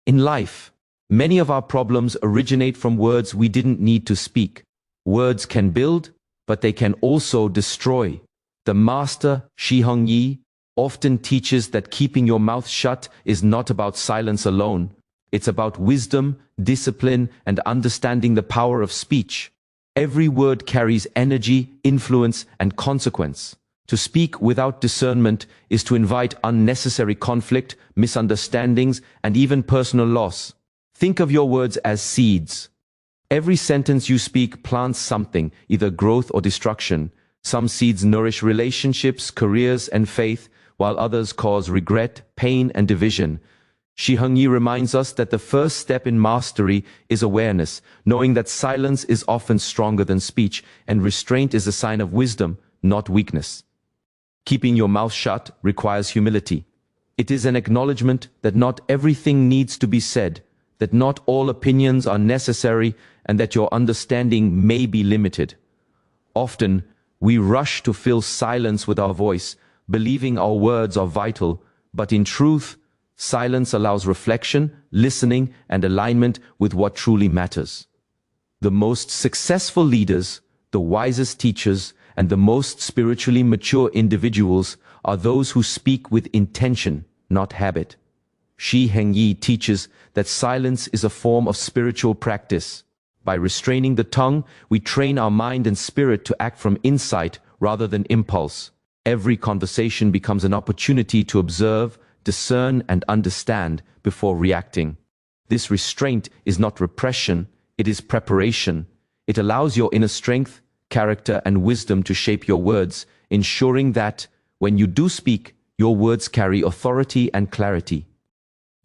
In life, many of our problems originate from words we didn't need to speak. Words can build, but they can also destroy. The master, Shi Heng Yi, often teaches that keeping your mouth shut is not about silence alone. It's about wisdom, discipline, and understanding the power of speech. Every word carries energy, influence, and consequence. To speak without discernment is to invite unnecessary conflict, misunderstandings, and even personal loss. Think of your words as seeds. Every sentence you speak plants something, either growth or destruction. Some seeds nourish relationships, careers, and faith, while others cause regret, pain, and division. Shi Heng Yi reminds us that the first step in mastery is awareness, knowing that silence is often stronger than speech, and restraint is a sign of wisdom, not weakness. Keeping your mouth shut requires humility. It is an acknowledgement that not everything needs to be said, that not all opinions are necessary, and that your understanding may be limited. Often, we rush to fill silence with our voice, believing our words are vital, but in truth, silence allows reflection, listening, and alignment with what truly matters. The most successful leaders, the wisest teachers, and the most spiritually mature individuals are those who speak with intention, not habit. Shi Heng Yi teaches that silence is a form of spiritual practice. By restraining the tongue, we train our mind and spirit to act from insight rather than impulse. Every conversation becomes an opportunity to observe, discern, and understand before reacting. This restraint is not repression, it is preparation. It allows your inner strength, character, and wisdom to shape your words, ensuring that, when you do speak, your words carry authority and clarity.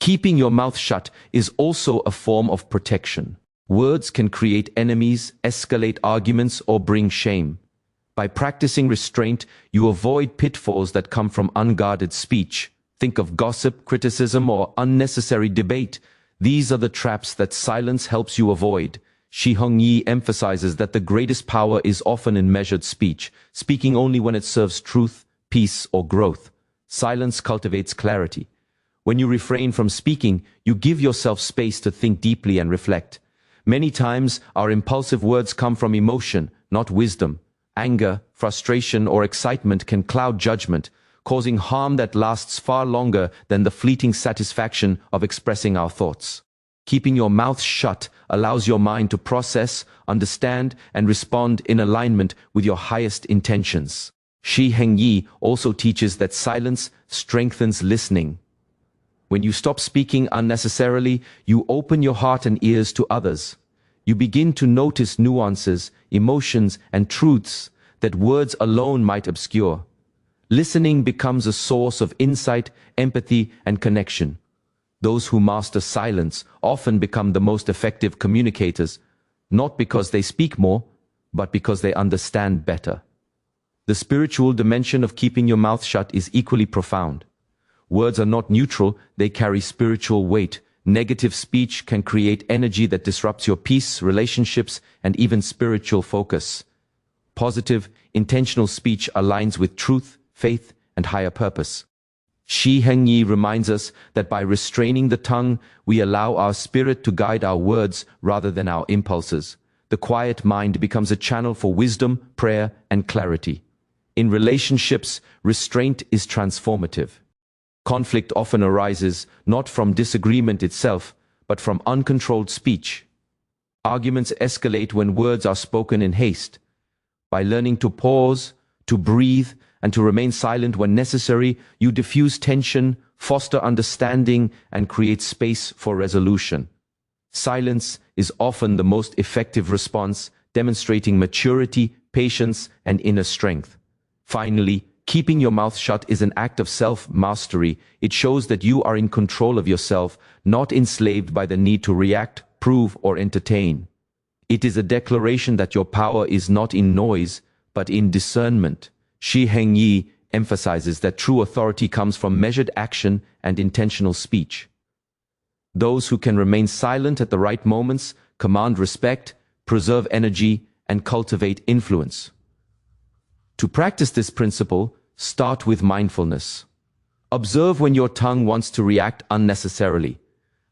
Keeping your mouth shut is also a form of protection. Words can create enemies, escalate arguments, or bring shame. By practicing restraint, you avoid pitfalls that come from unguarded speech. Think of gossip, criticism, or unnecessary debate. These are the traps that silence helps you avoid. Shi Heng Yi emphasizes that the greatest power is often in measured speech, speaking only when it serves truth, peace, or growth. Silence cultivates clarity. When you refrain from speaking, you give yourself space to think deeply and reflect. Many times, our impulsive words come from emotion, not wisdom. Anger, frustration, or excitement can cloud judgment, causing harm that lasts far longer than the fleeting satisfaction of expressing our thoughts. Keeping your mouth shut allows your mind to process, understand, and respond in alignment with your highest intentions. Shi Heng Yi also teaches that silence strengthens listening. When you stop speaking unnecessarily, you open your heart and ears to others. You begin to notice nuances, emotions, and truths that words alone might obscure. Listening becomes a source of insight, empathy, and connection. Those who master silence often become the most effective communicators, not because they speak more, but because they understand better. The spiritual dimension of keeping your mouth shut is equally profound. Words are not neutral, they carry spiritual weight. Negative speech can create energy that disrupts your peace, relationships, and even spiritual focus. Positive, intentional speech aligns with truth, faith, and higher purpose. Shi Heng Yi reminds us that by restraining the tongue, we allow our spirit to guide our words rather than our impulses. The quiet mind becomes a channel for wisdom, prayer, and clarity. In relationships, restraint is transformative. Conflict often arises not from disagreement itself, but from uncontrolled speech. Arguments escalate when words are spoken in haste. By learning to pause, to breathe, and to remain silent when necessary, you diffuse tension, foster understanding, and create space for resolution. Silence is often the most effective response, demonstrating maturity, patience, and inner strength. Finally, keeping your mouth shut is an act of self-mastery. It shows that you are in control of yourself, not enslaved by the need to react, prove, or entertain. It is a declaration that your power is not in noise, but in discernment. Shi Heng Yi emphasizes that true authority comes from measured action and intentional speech. Those who can remain silent at the right moments command respect, preserve energy, and cultivate influence. To practice this principle, start with mindfulness. Observe when your tongue wants to react unnecessarily.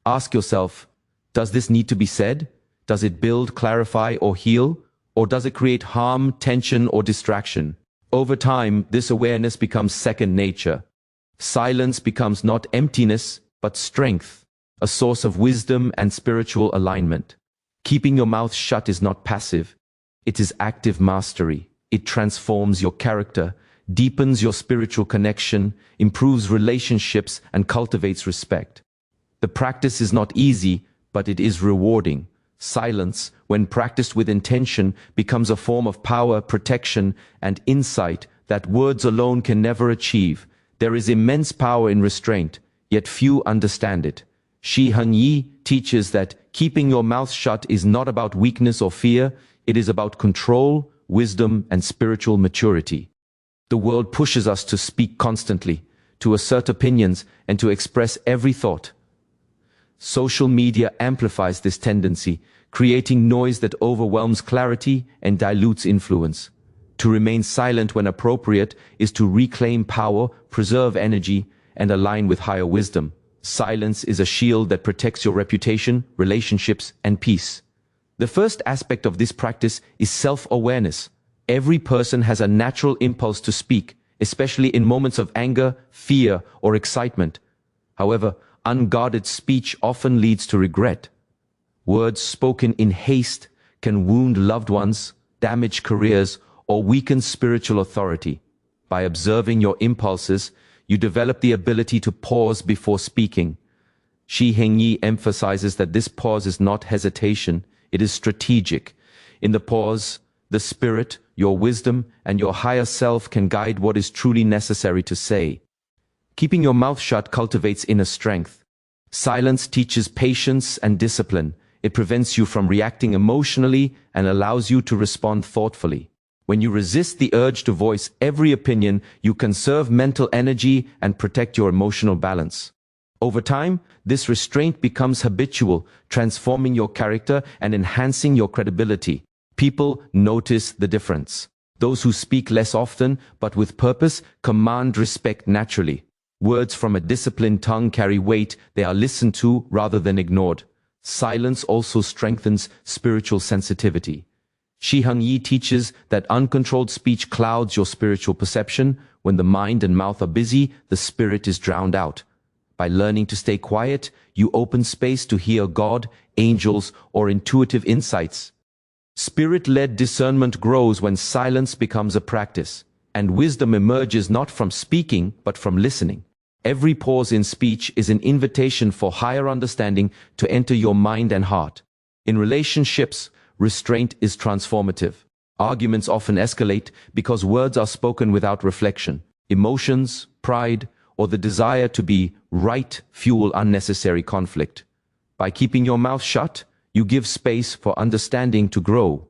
Ask yourself, does this need to be said? Does it build, clarify, or heal? Or does it create harm, tension, or distraction? Over time, this awareness becomes second nature. Silence becomes not emptiness, but strength, a source of wisdom and spiritual alignment. Keeping your mouth shut is not passive. It is active mastery. It transforms your character, deepens your spiritual connection, improves relationships, and cultivates respect. The practice is not easy, but it is rewarding. Silence, when practiced with intention, becomes a form of power, protection, and insight that words alone can never achieve. There is immense power in restraint, yet few understand it. Shi Heng Yi teaches that keeping your mouth shut is not about weakness or fear, it is about control, wisdom, and spiritual maturity. The world pushes us to speak constantly, to assert opinions, and to express every thought. Social media amplifies this tendency, creating noise that overwhelms clarity and dilutes influence. To remain silent when appropriate is to reclaim power, preserve energy, and align with higher wisdom. Silence is a shield that protects your reputation, relationships, and peace. The first aspect of this practice is self-awareness. Every person has a natural impulse to speak, especially in moments of anger, fear, or excitement. However, unguarded speech often leads to regret. Words spoken in haste can wound loved ones, damage careers, or weaken spiritual authority. By observing your impulses, you develop the ability to pause before speaking. Shi Heng Yi emphasizes that this pause is not hesitation, it is strategic. In the pause, the spirit, your wisdom, and your higher self can guide what is truly necessary to say. Keeping your mouth shut cultivates inner strength. Silence teaches patience and discipline. It prevents you from reacting emotionally and allows you to respond thoughtfully. When you resist the urge to voice every opinion, you conserve mental energy and protect your emotional balance. Over time, this restraint becomes habitual, transforming your character and enhancing your credibility. People notice the difference. Those who speak less often, but with purpose, command respect naturally. Words from a disciplined tongue carry weight, they are listened to rather than ignored. Silence also strengthens spiritual sensitivity. Shi Heng Yi teaches that uncontrolled speech clouds your spiritual perception. When the mind and mouth are busy, the spirit is drowned out. By learning to stay quiet, you open space to hear God, angels, or intuitive insights. Spirit-led discernment grows when silence becomes a practice, and wisdom emerges not from speaking, but from listening. Every pause in speech is an invitation for higher understanding to enter your mind and heart. In relationships, restraint is transformative. Arguments often escalate because words are spoken without reflection. Emotions, pride, or the desire to be right fuel unnecessary conflict. By keeping your mouth shut, you give space for understanding to grow.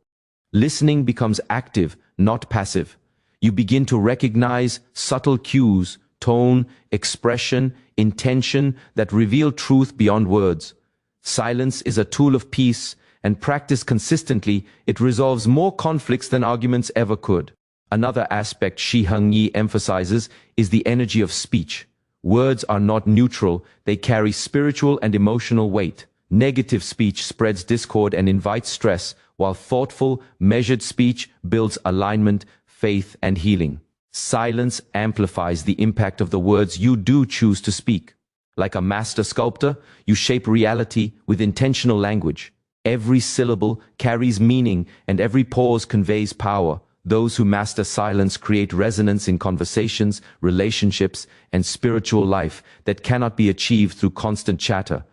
Listening becomes active, not passive. You begin to recognize subtle cues, tone, expression, intention that reveal truth beyond words. Silence is a tool of peace, and practiced consistently, it resolves more conflicts than arguments ever could. Another aspect Shi Heng Yi emphasizes is the energy of speech. Words are not neutral, they carry spiritual and emotional weight. Negative speech spreads discord and invites stress, while thoughtful, measured speech builds alignment, faith, and healing. Silence amplifies the impact of the words you do choose to speak. Like a master sculptor, you shape reality with intentional language. Every syllable carries meaning, and every pause conveys power. Those who master silence create resonance in conversations, relationships, and spiritual life that cannot be achieved through constant chatter.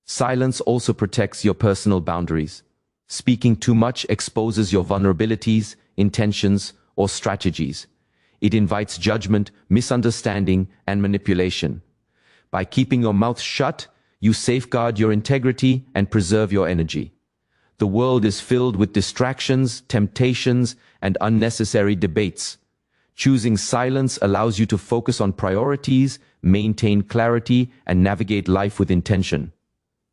Silence also protects your personal boundaries. Speaking too much exposes your vulnerabilities, intentions, or strategies. It invites judgment, misunderstanding, and manipulation. By keeping your mouth shut, you safeguard your integrity and preserve your energy. The world is filled with distractions, temptations, and unnecessary debates. Choosing silence allows you to focus on priorities, maintain clarity, and navigate life with intention.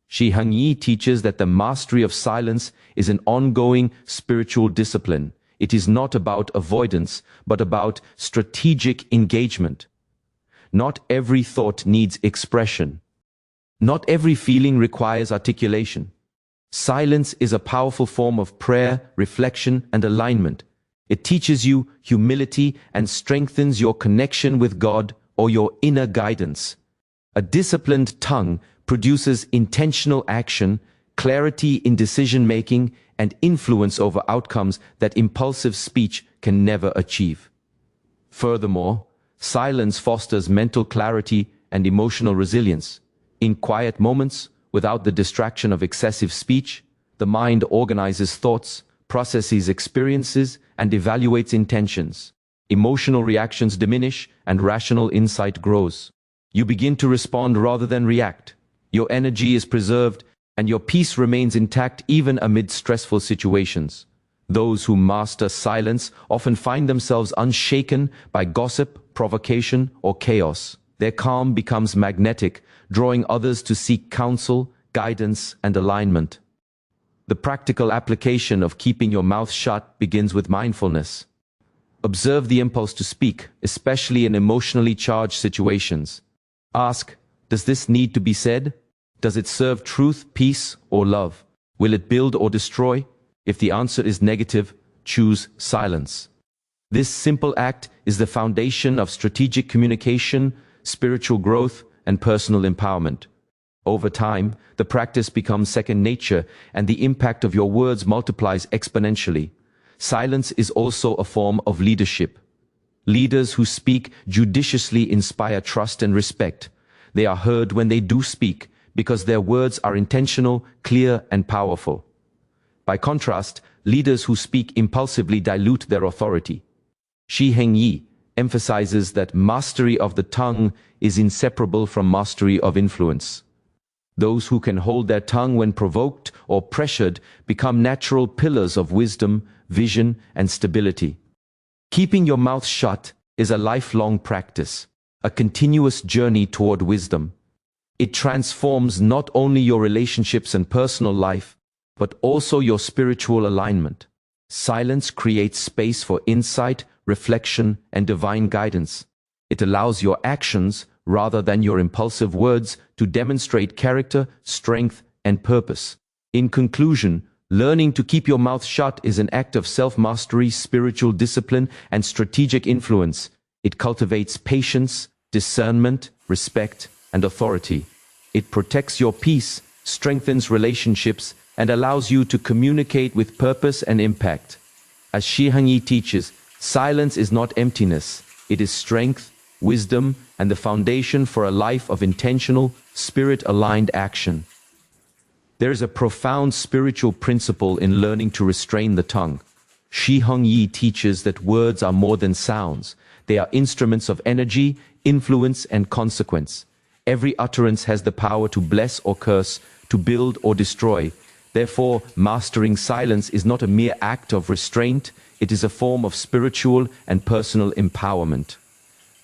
Shi Heng Yi teaches that the mastery of silence is an ongoing spiritual discipline. It is not about avoidance, but about strategic engagement. Not every thought needs expression. Not every feeling requires articulation. Silence is a powerful form of prayer, reflection, and alignment. It teaches you humility and strengthens your connection with God or your inner guidance. A disciplined tongue produces intentional action, clarity in decision-making, and influence over outcomes that impulsive speech can never achieve. Furthermore, silence fosters mental clarity and emotional resilience. In quiet moments, without the distraction of excessive speech, the mind organizes thoughts, processes experiences, and evaluates intentions. Emotional reactions diminish and rational insight grows. You begin to respond rather than react. Your energy is preserved and your peace remains intact even amid stressful situations. Those who master silence often find themselves unshaken by gossip, provocation, or chaos. Their calm becomes magnetic, drawing others to seek counsel, guidance, and alignment. The practical application of keeping your mouth shut begins with mindfulness. Observe the impulse to speak, especially in emotionally charged situations. Ask, does this need to be said? Does it serve truth, peace, or love? Will it build or destroy? If the answer is negative, choose silence. This simple act is the foundation of strategic communication, spiritual growth, and personal empowerment. Over time, the practice becomes second nature, and the impact of your words multiplies exponentially. Silence is also a form of leadership. Leaders who speak judiciously inspire trust and respect. They are heard when they do speak, because their words are intentional, clear, and powerful. By contrast, leaders who speak impulsively dilute their authority. Shi Heng Yi emphasizes that mastery of the tongue is inseparable from mastery of influence. Those who can hold their tongue when provoked or pressured become natural pillars of wisdom, vision, and stability. Keeping your mouth shut is a lifelong practice, a continuous journey toward wisdom. It transforms not only your relationships and personal life, but also your spiritual alignment. Silence creates space for insight, reflection, and divine guidance. It allows your actions, rather than your impulsive words, to demonstrate character, strength, and purpose. In conclusion, learning to keep your mouth shut is an act of self-mastery, spiritual discipline, and strategic influence. It cultivates patience, discernment, respect, and authority. It protects your peace, strengthens relationships, and allows you to communicate with purpose and impact. As Shi Heng Yi teaches, silence is not emptiness, it is strength, wisdom, and the foundation for a life of intentional, spirit-aligned action. There is a profound spiritual principle in learning to restrain the tongue. Shi Heng Yi teaches that words are more than sounds. They are instruments of energy, influence, and consequence. Every utterance has the power to bless or curse, to build or destroy. Therefore, mastering silence is not a mere act of restraint, it is a form of spiritual and personal empowerment.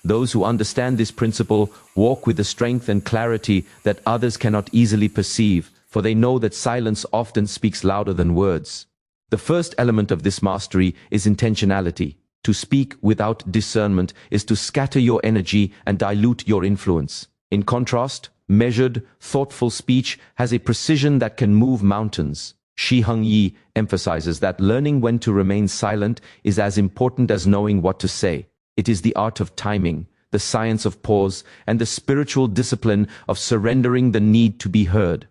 Those who understand this principle walk with the strength and clarity that others cannot easily perceive, for they know that silence often speaks louder than words. The first element of this mastery is intentionality. To speak without discernment is to scatter your energy and dilute your influence. In contrast, measured, thoughtful speech has a precision that can move mountains. Shi Heng Yi emphasizes that learning when to remain silent is as important as knowing what to say. It is the art of timing, the science of pause, and the spiritual discipline of surrendering the need to be heard.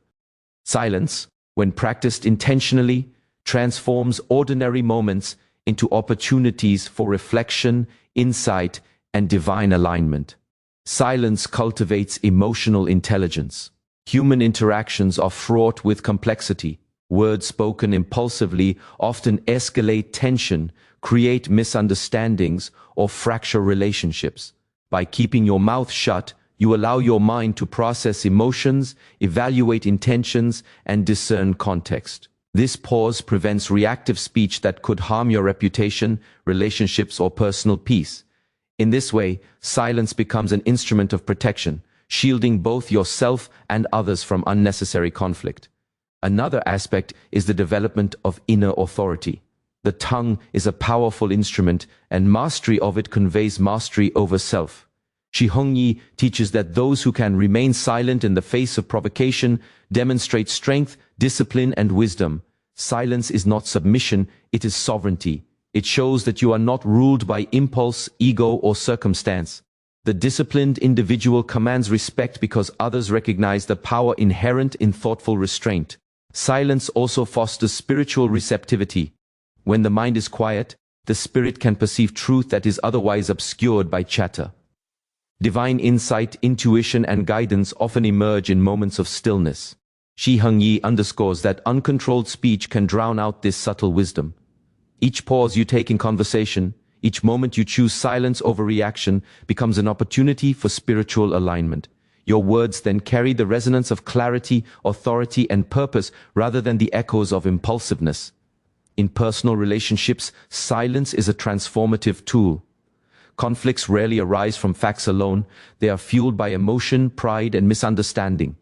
Silence, when practiced intentionally, transforms ordinary moments into opportunities for reflection, insight, and divine alignment. Silence cultivates emotional intelligence. Human interactions are fraught with complexity. Words spoken impulsively often escalate tension, create misunderstandings, or fracture relationships. By keeping your mouth shut, you allow your mind to process emotions, evaluate intentions, and discern context. This pause prevents reactive speech that could harm your reputation, relationships, or personal peace. In this way, silence becomes an instrument of protection, shielding both yourself and others from unnecessary conflict. Another aspect is the development of inner authority. The tongue is a powerful instrument, and mastery of it conveys mastery over self. Shi Heng Yi teaches that those who can remain silent in the face of provocation demonstrate strength, discipline, and wisdom. Silence is not submission, it is sovereignty. It shows that you are not ruled by impulse, ego, or circumstance. The disciplined individual commands respect because others recognize the power inherent in thoughtful restraint. Silence also fosters spiritual receptivity. When the mind is quiet, the spirit can perceive truth that is otherwise obscured by chatter. Divine insight, intuition, and guidance often emerge in moments of stillness. Shi Heng Yi underscores that uncontrolled speech can drown out this subtle wisdom. Each pause you take in conversation, each moment you choose silence over reaction, becomes an opportunity for spiritual alignment. Your words then carry the resonance of clarity, authority, and purpose rather than the echoes of impulsiveness. In personal relationships, silence is a transformative tool. Conflicts rarely arise from facts alone. They are fueled by emotion, pride, and misunderstanding.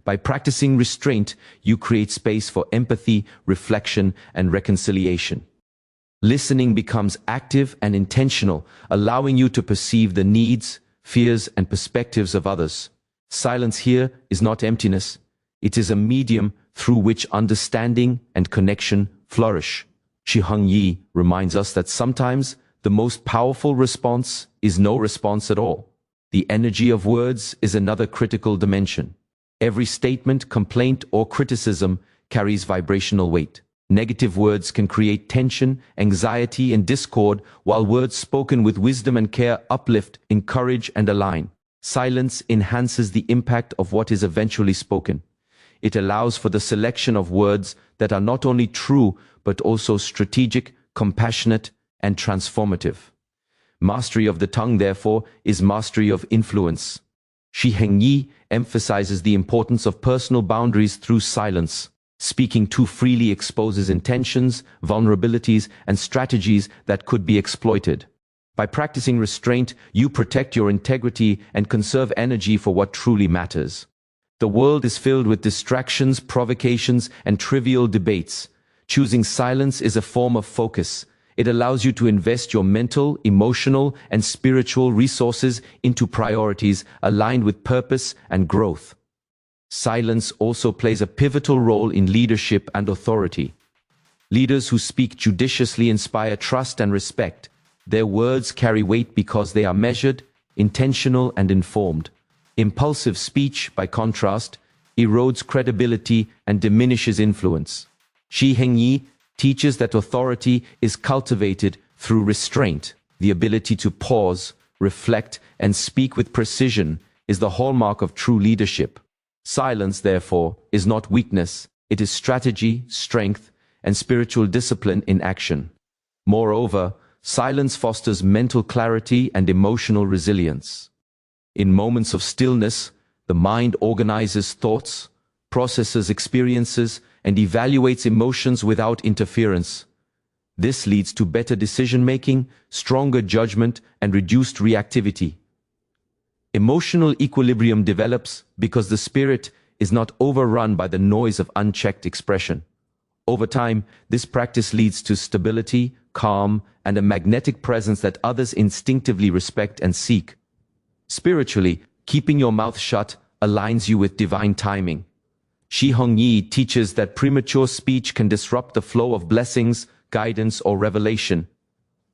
By practicing restraint, you create space for empathy, reflection, and reconciliation. Listening becomes active and intentional, allowing you to perceive the needs, fears, and perspectives of others. Silence here is not emptiness. It is a medium through which understanding and connection flourish. Shi Heng Yi reminds us that sometimes the most powerful response is no response at all. The energy of words is another critical dimension. Every statement, complaint, or criticism carries vibrational weight. Negative words can create tension, anxiety, and discord, while words spoken with wisdom and care uplift, encourage, and align. Silence enhances the impact of what is eventually spoken. It allows for the selection of words that are not only true, but also strategic, compassionate, and transformative. Mastery of the tongue, therefore, is mastery of influence. Shi Heng Yi emphasizes the importance of personal boundaries through silence. Speaking too freely exposes intentions, vulnerabilities, and strategies that could be exploited. By practicing restraint, you protect your integrity and conserve energy for what truly matters. The world is filled with distractions, provocations, and trivial debates. Choosing silence is a form of focus. It allows you to invest your mental, emotional, and spiritual resources into priorities aligned with purpose and growth. Silence also plays a pivotal role in leadership and authority. Leaders who speak judiciously inspire trust and respect. Their words carry weight because they are measured, intentional, and informed. Impulsive speech, by contrast, erodes credibility and diminishes influence. Shi Heng Yi teaches that authority is cultivated through restraint. The ability to pause, reflect, and speak with precision is the hallmark of true leadership. Silence, therefore, is not weakness. It is strategy, strength, and spiritual discipline in action. Moreover, silence fosters mental clarity and emotional resilience. In moments of stillness, the mind organizes thoughts, processes experiences, and evaluates emotions without interference. This leads to better decision-making, stronger judgment, and reduced reactivity. Emotional equilibrium develops because the spirit is not overrun by the noise of unchecked expression. Over time, this practice leads to stability, calm, and a magnetic presence that others instinctively respect and seek. Spiritually, keeping your mouth shut aligns you with divine timing. Shi Heng Yi teaches that premature speech can disrupt the flow of blessings, guidance, or revelation.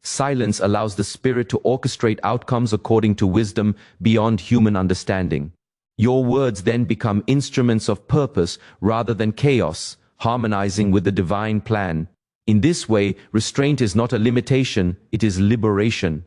Silence allows the spirit to orchestrate outcomes according to wisdom beyond human understanding. Your words then become instruments of purpose rather than chaos, harmonizing with the divine plan. In this way, restraint is not a limitation, it is liberation.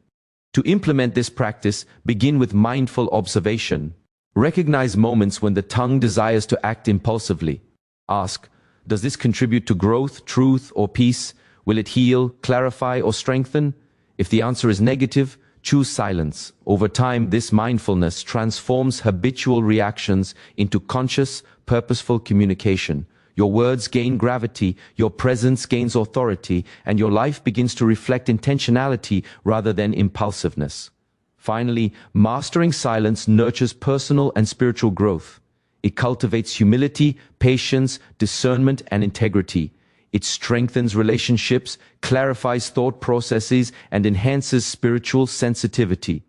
To implement this practice, begin with mindful observation. Recognize moments when the tongue desires to act impulsively. Ask, does this contribute to growth, truth, or peace? Will it heal, clarify, or strengthen? If the answer is negative, choose silence. Over time, this mindfulness transforms habitual reactions into conscious, purposeful communication. Your words gain gravity, your presence gains authority, and your life begins to reflect intentionality rather than impulsiveness. Finally, mastering silence nurtures personal and spiritual growth. It cultivates humility, patience, discernment, and integrity. It strengthens relationships, clarifies thought processes, and enhances spiritual sensitivity.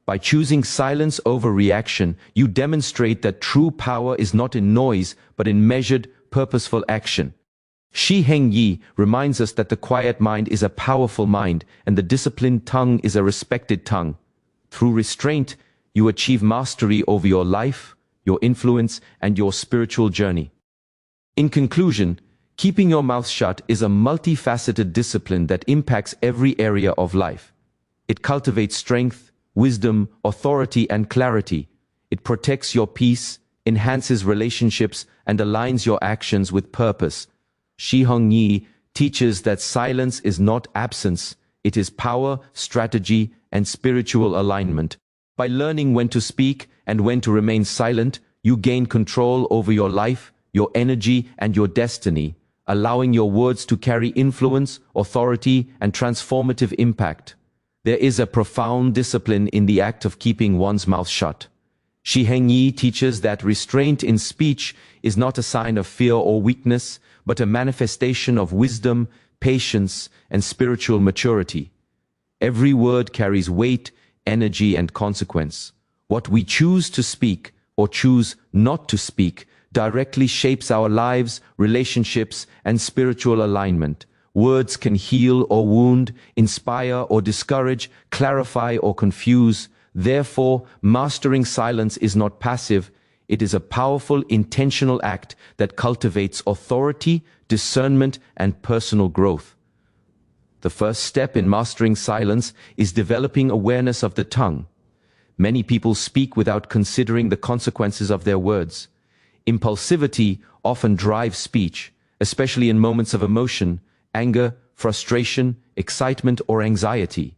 By choosing silence over reaction, you demonstrate that true power is not in noise, but in measured, purposeful action. Shi Heng Yi reminds us that the quiet mind is a powerful mind, and the disciplined tongue is a respected tongue. Through restraint, you achieve mastery over your life, your influence, and your spiritual journey. In conclusion, keeping your mouth shut is a multifaceted discipline that impacts every area of life. It cultivates strength, wisdom, authority, and clarity. It protects your peace, enhances relationships, and aligns your actions with purpose. Shi Heng Yi teaches that silence is not absence, it is power, strategy, and spiritual alignment. By learning when to speak and when to remain silent, you gain control over your life, your energy, and your destiny, allowing your words to carry influence, authority, and transformative impact. There is a profound discipline in the act of keeping one's mouth shut. Shi Heng Yi teaches that restraint in speech is not a sign of fear or weakness, but a manifestation of wisdom, patience, and spiritual maturity. Every word carries weight, energy, and consequence. What we choose to speak or choose not to speak directly shapes our lives, relationships, and spiritual alignment. Words can heal or wound, inspire or discourage, clarify or confuse. Therefore, mastering silence is not passive. It is a powerful, intentional act that cultivates authority, discernment, and personal growth. The first step in mastering silence is developing awareness of the tongue. Many people speak without considering the consequences of their words. Impulsivity often drives speech, especially in moments of emotion, anger, frustration, excitement, or anxiety.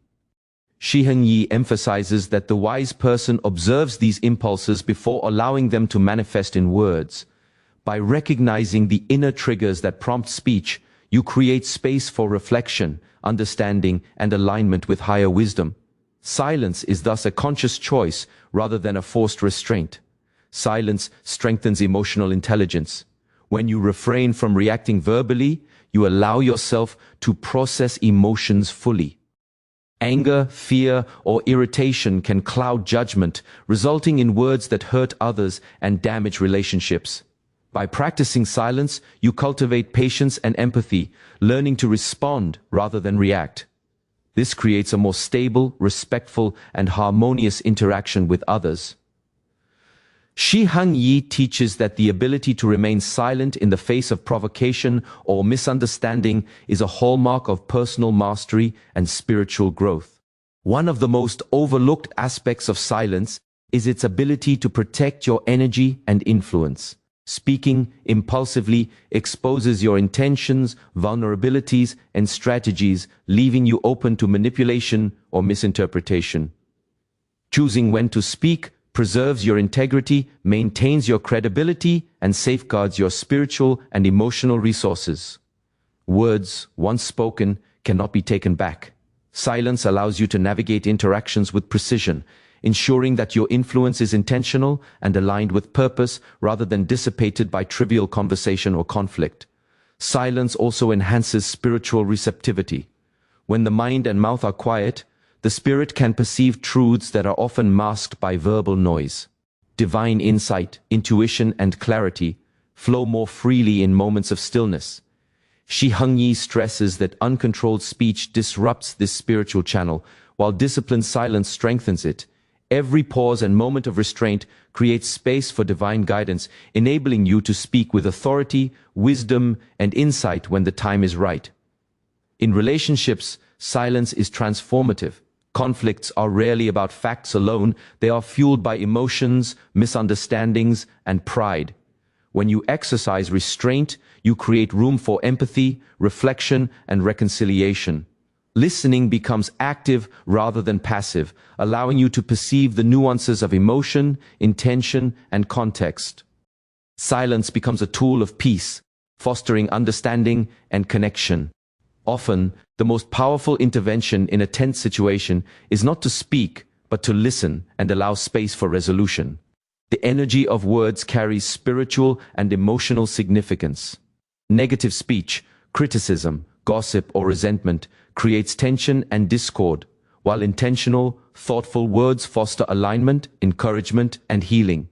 Shi Heng Yi emphasizes that the wise person observes these impulses before allowing them to manifest in words. By recognizing the inner triggers that prompt speech, you create space for reflection, understanding, and alignment with higher wisdom. Silence is thus a conscious choice rather than a forced restraint. Silence strengthens emotional intelligence. When you refrain from reacting verbally, you allow yourself to process emotions fully. Anger, fear, or irritation can cloud judgment, resulting in words that hurt others and damage relationships. By practicing silence, you cultivate patience and empathy, learning to respond rather than react. This creates a more stable, respectful, and harmonious interaction with others. Shi Heng Yi teaches that the ability to remain silent in the face of provocation or misunderstanding is a hallmark of personal mastery and spiritual growth. One of the most overlooked aspects of silence is its ability to protect your energy and influence. Speaking impulsively exposes your intentions, vulnerabilities, and strategies, leaving you open to manipulation or misinterpretation. Choosing when to speak preserves your integrity, maintains your credibility, and safeguards your spiritual and emotional resources. Words, once spoken, cannot be taken back. Silence allows you to navigate interactions with precision, ensuring that your influence is intentional and aligned with purpose rather than dissipated by trivial conversation or conflict. Silence also enhances spiritual receptivity. When the mind and mouth are quiet, the spirit can perceive truths that are often masked by verbal noise. Divine insight, intuition, and clarity flow more freely in moments of stillness. Shi Heng Yi stresses that uncontrolled speech disrupts this spiritual channel, while disciplined silence strengthens it. Every pause and moment of restraint creates space for divine guidance, enabling you to speak with authority, wisdom, and insight when the time is right. In relationships, silence is transformative. Conflicts are rarely about facts alone, they are fueled by emotions, misunderstandings, and pride. When you exercise restraint, you create room for empathy, reflection, and reconciliation. Listening becomes active rather than passive, allowing you to perceive the nuances of emotion, intention, and context. Silence becomes a tool of peace, fostering understanding and connection. Often, the most powerful intervention in a tense situation is not to speak, but to listen and allow space for resolution. The energy of words carries spiritual and emotional significance. Negative speech, criticism, gossip, or resentment creates tension and discord, while intentional, thoughtful words foster alignment, encouragement, and healing.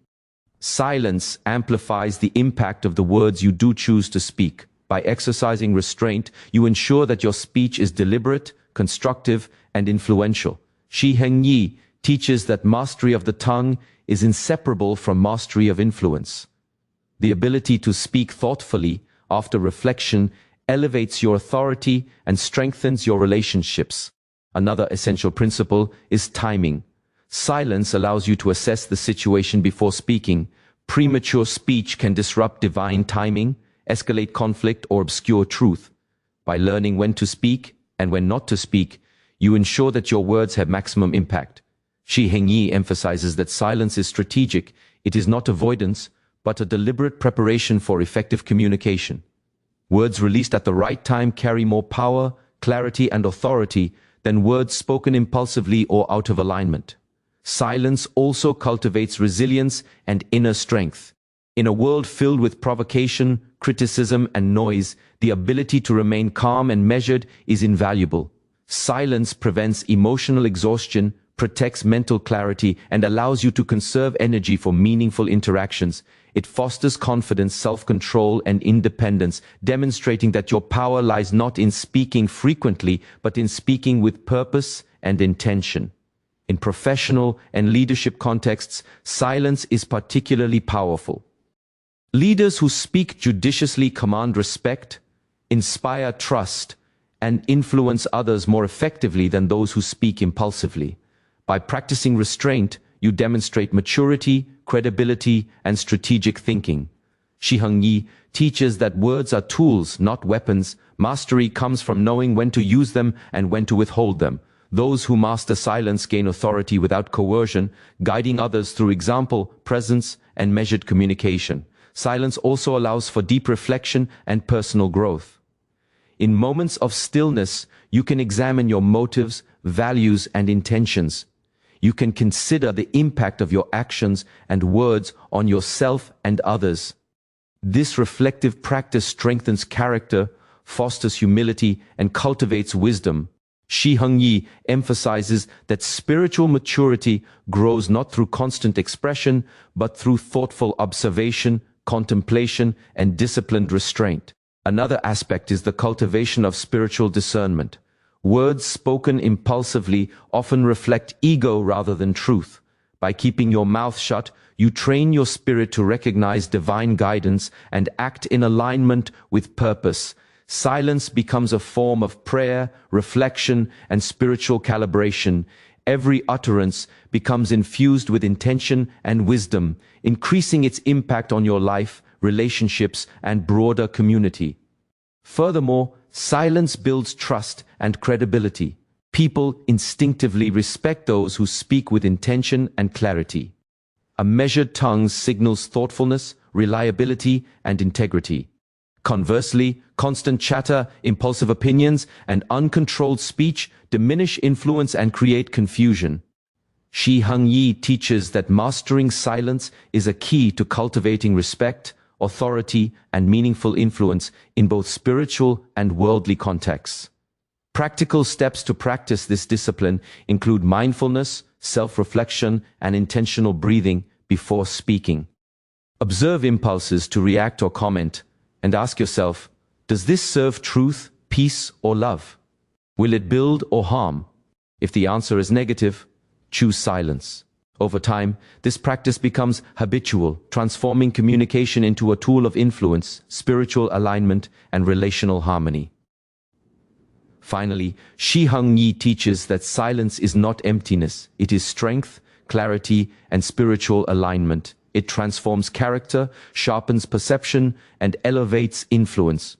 Silence amplifies the impact of the words you do choose to speak. By exercising restraint, you ensure that your speech is deliberate, constructive, and influential. Shi Heng Yi teaches that mastery of the tongue is inseparable from mastery of influence. The ability to speak thoughtfully, after reflection, elevates your authority and strengthens your relationships. Another essential principle is timing. Silence allows you to assess the situation before speaking. Premature speech can disrupt divine timing, escalate conflict, or obscure truth. By learning when to speak and when not to speak, you ensure that your words have maximum impact. Shi Heng Yi emphasizes that silence is strategic. It is not avoidance, but a deliberate preparation for effective communication. Words released at the right time carry more power, clarity, and authority than words spoken impulsively or out of alignment. Silence also cultivates resilience and inner strength. In a world filled with provocation, criticism, and noise, the ability to remain calm and measured is invaluable. Silence prevents emotional exhaustion, protects mental clarity, and allows you to conserve energy for meaningful interactions. It fosters confidence, self-control, and independence, demonstrating that your power lies not in speaking frequently, but in speaking with purpose and intention. In professional and leadership contexts, silence is particularly powerful. Leaders who speak judiciously command respect, inspire trust, and influence others more effectively than those who speak impulsively. By practicing restraint, you demonstrate maturity, credibility, and strategic thinking. Shi Heng Yi teaches that words are tools, not weapons. Mastery comes from knowing when to use them and when to withhold them. Those who master silence gain authority without coercion, guiding others through example, presence, and measured communication. Silence also allows for deep reflection and personal growth. In moments of stillness, you can examine your motives, values, and intentions. You can consider the impact of your actions and words on yourself and others. This reflective practice strengthens character, fosters humility, and cultivates wisdom. Shi Heng Yi emphasizes that spiritual maturity grows not through constant expression, but through thoughtful observation, contemplation, and disciplined restraint. Another aspect is the cultivation of spiritual discernment. Words spoken impulsively often reflect ego rather than truth. By keeping your mouth shut, you train your spirit to recognize divine guidance and act in alignment with purpose. Silence becomes a form of prayer, reflection, and spiritual calibration. Every utterance becomes infused with intention and wisdom, increasing its impact on your life, relationships, and broader community. Furthermore, silence builds trust and credibility. People instinctively respect those who speak with intention and clarity. A measured tongue signals thoughtfulness, reliability, and integrity. Conversely, constant chatter, impulsive opinions, and uncontrolled speech diminish influence and create confusion. Shi Heng Yi teaches that mastering silence is a key to cultivating respect, authority, and meaningful influence in both spiritual and worldly contexts. Practical steps to practice this discipline include mindfulness, self-reflection, and intentional breathing before speaking. Observe impulses to react or comment, and ask yourself, does this serve truth, peace, or love? Will it build or harm? If the answer is negative, choose silence. Over time, this practice becomes habitual, transforming communication into a tool of influence, spiritual alignment, and relational harmony. Finally, Shi Heng Yi teaches that silence is not emptiness. It is strength, clarity, and spiritual alignment. It transforms character, sharpens perception, and elevates influence.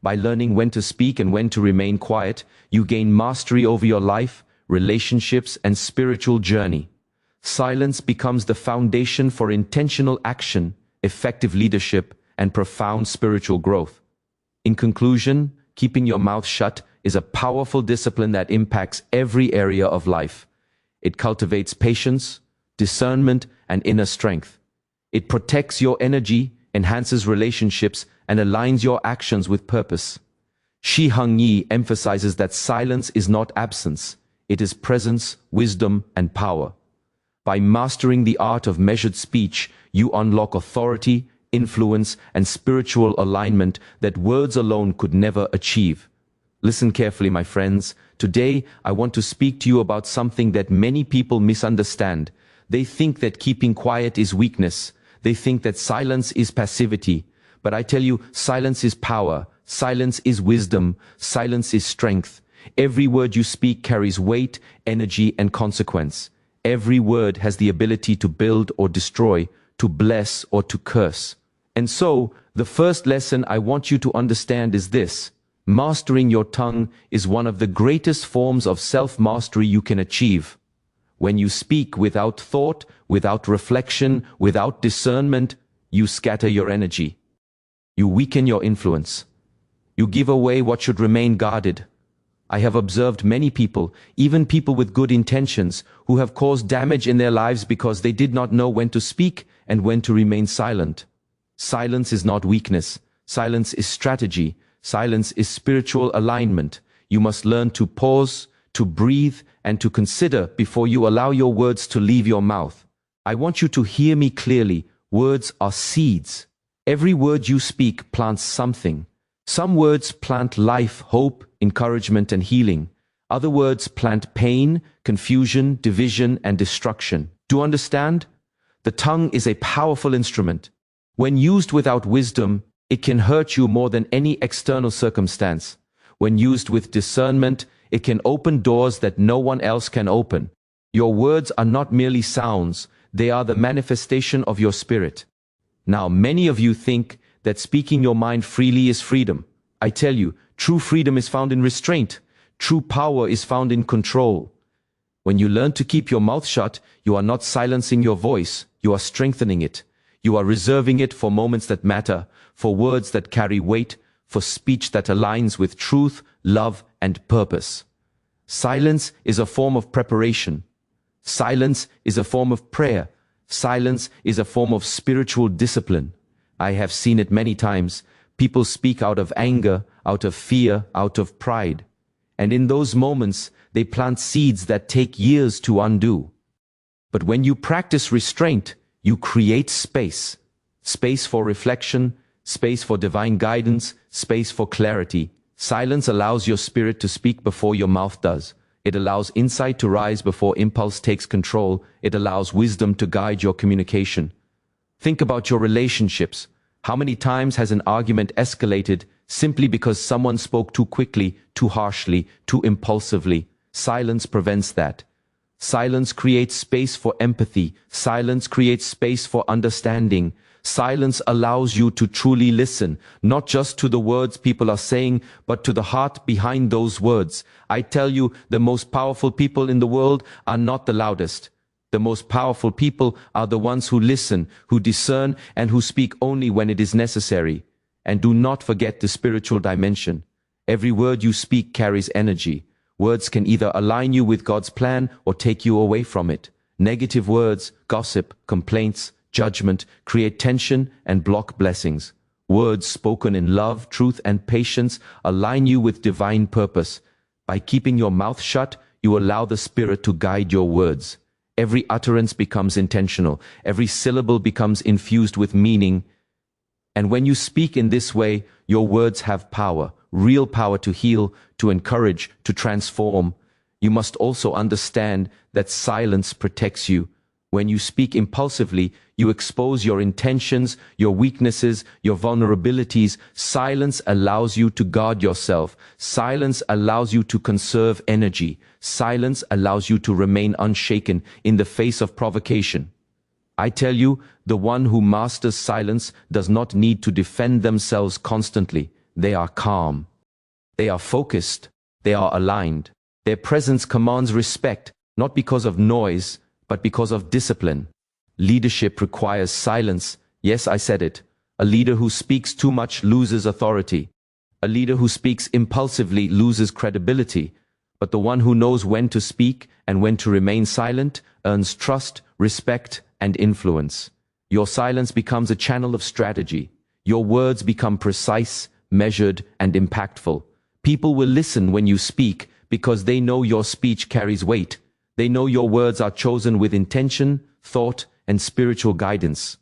By learning when to speak and when to remain quiet, you gain mastery over your life, relationships, and spiritual journey. Silence becomes the foundation for intentional action, effective leadership, and profound spiritual growth. In conclusion, keeping your mouth shut is a powerful discipline that impacts every area of life. It cultivates patience, discernment, and inner strength. It protects your energy, enhances relationships, and aligns your actions with purpose. Shi Heng Yi emphasizes that silence is not absence, It is presence, wisdom, and power. By mastering the art of measured speech, you unlock authority, influence, and spiritual alignment that words alone could never achieve. Listen carefully, my friends. Today, I want to speak to you about something that many people misunderstand. They think that keeping quiet is weakness. They think that silence is passivity. But I tell you, silence is power. Silence is wisdom. Silence is strength. Every word you speak carries weight, energy, and consequence. Every word has the ability to build or destroy, to bless or to curse. And so, the first lesson I want you to understand is this. Mastering your tongue is one of the greatest forms of self-mastery you can achieve. When you speak without thought, without reflection, without discernment, you scatter your energy. You weaken your influence. You give away what should remain guarded. I have observed many people, even people with good intentions, who have caused damage in their lives because they did not know when to speak and when to remain silent. Silence is not weakness. Silence is strategy. Silence is spiritual alignment. You must learn to pause, to breathe, and to consider before you allow your words to leave your mouth. I want you to hear me clearly. Words are seeds. Every word you speak plants something. Some words plant life, hope, encouragement, and healing. Other words plant pain, confusion, division, and destruction. Do you understand? The tongue is a powerful instrument. When used without wisdom, it can hurt you more than any external circumstance. When used with discernment, it can open doors that no one else can open. Your words are not merely sounds, they are the manifestation of your spirit. Now, many of you think that speaking your mind freely is freedom. I tell you, true freedom is found in restraint. True power is found in control. When you learn to keep your mouth shut, you are not silencing your voice, you are strengthening it. You are reserving it for moments that matter, for words that carry weight, for speech that aligns with truth, love, and purpose. Silence is a form of preparation. Silence is a form of prayer. Silence is a form of spiritual discipline. I have seen it many times. People speak out of anger, out of fear, out of pride. And in those moments, they plant seeds that take years to undo. But when you practice restraint, you create space. Space for reflection, space for divine guidance, space for clarity. Silence allows your spirit to speak before your mouth does. It allows insight to rise before impulse takes control. It allows wisdom to guide your communication. Think about your relationships. How many times has an argument escalated simply because someone spoke too quickly, too harshly, too impulsively? Silence prevents that. Silence creates space for empathy. Silence creates space for understanding. Silence allows you to truly listen, not just to the words people are saying, but to the heart behind those words. I tell you, the most powerful people in the world are not the loudest. The most powerful people are the ones who listen, who discern, and who speak only when it is necessary. And do not forget the spiritual dimension. Every word you speak carries energy. Words can either align you with God's plan or take you away from it. Negative words, gossip, complaints, judgment create tension and block blessings. Words spoken in love, truth, and patience align you with divine purpose. By keeping your mouth shut, you allow the Spirit to guide your words. Every utterance becomes intentional. Every syllable becomes infused with meaning. And when you speak in this way, your words have power, real power to heal, to encourage, to transform. You must also understand that silence protects you. When you speak impulsively, you expose your intentions, your weaknesses, your vulnerabilities. Silence allows you to guard yourself. Silence allows you to conserve energy. Silence allows you to remain unshaken in the face of provocation. I tell you, the one who masters silence does not need to defend themselves constantly. They are calm. They are focused. They are aligned. Their presence commands respect, not because of noise, but because of discipline. Leadership requires silence. Yes, I said it. A leader who speaks too much loses authority. A leader who speaks impulsively loses credibility. But the one who knows when to speak and when to remain silent earns trust, respect, and influence. Your silence becomes a channel of strategy. Your words become precise, measured, and impactful. People will listen when you speak because they know your speech carries weight. They know your words are chosen with intention, thought, and spiritual guidance.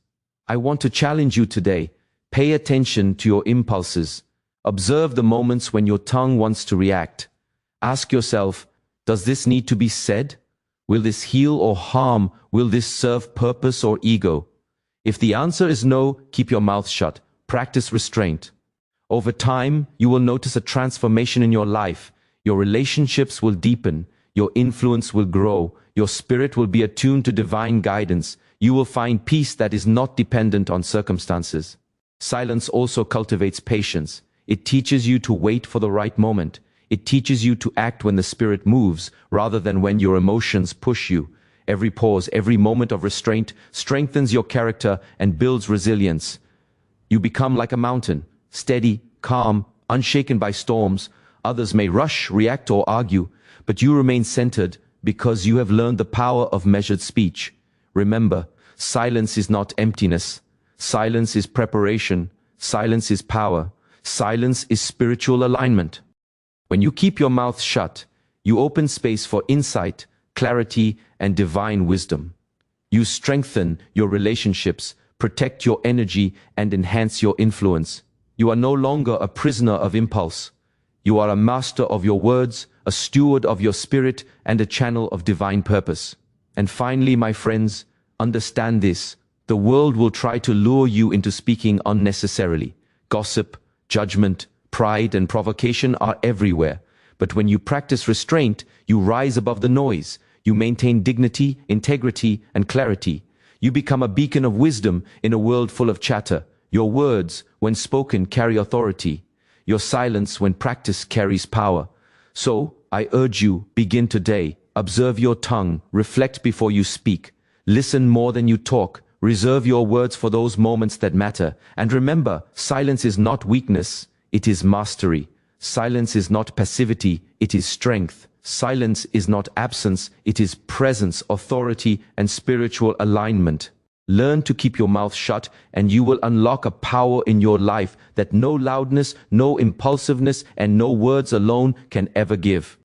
I want to challenge you today. Pay attention to your impulses. Observe the moments when your tongue wants to react. Ask yourself, does this need to be said? Will this heal or harm? Will this serve purpose or ego? If the answer is no, keep your mouth shut. Practice restraint. Over time, you will notice a transformation in your life. Your relationships will deepen. Your influence will grow. Your spirit will be attuned to divine guidance. You will find peace that is not dependent on circumstances. Silence also cultivates patience. It teaches you to wait for the right moment. It teaches you to act when the spirit moves, rather than when your emotions push you. Every pause, every moment of restraint strengthens your character and builds resilience. You become like a mountain, steady, calm, unshaken by storms. Others may rush, react, or argue, but you remain centered because you have learned the power of measured speech. Remember, silence is not emptiness. Silence is preparation. Silence is power. Silence is spiritual alignment. When you keep your mouth shut, you open space for insight, clarity, and divine wisdom. You strengthen your relationships, protect your energy, and enhance your influence. You are no longer a prisoner of impulse. You are a master of your words, a steward of your spirit, and a channel of divine purpose. And finally, my friends, understand this. The world will try to lure you into speaking unnecessarily. Gossip, judgment, pride, and provocation are everywhere. But when you practice restraint, you rise above the noise. You maintain dignity, integrity, and clarity. You become a beacon of wisdom in a world full of chatter. Your words, when spoken, carry authority. Your silence, when practiced, carries power. So, I urge you, begin today. Observe your tongue. Reflect before you speak. Listen more than you talk. Reserve your words for those moments that matter. And remember, silence is not weakness. It is mastery. Silence is not passivity. It is strength. Silence is not absence. It is presence, authority, and spiritual alignment. Learn to keep your mouth shut, and you will unlock a power in your life that no loudness, no impulsiveness, and no words alone can ever give.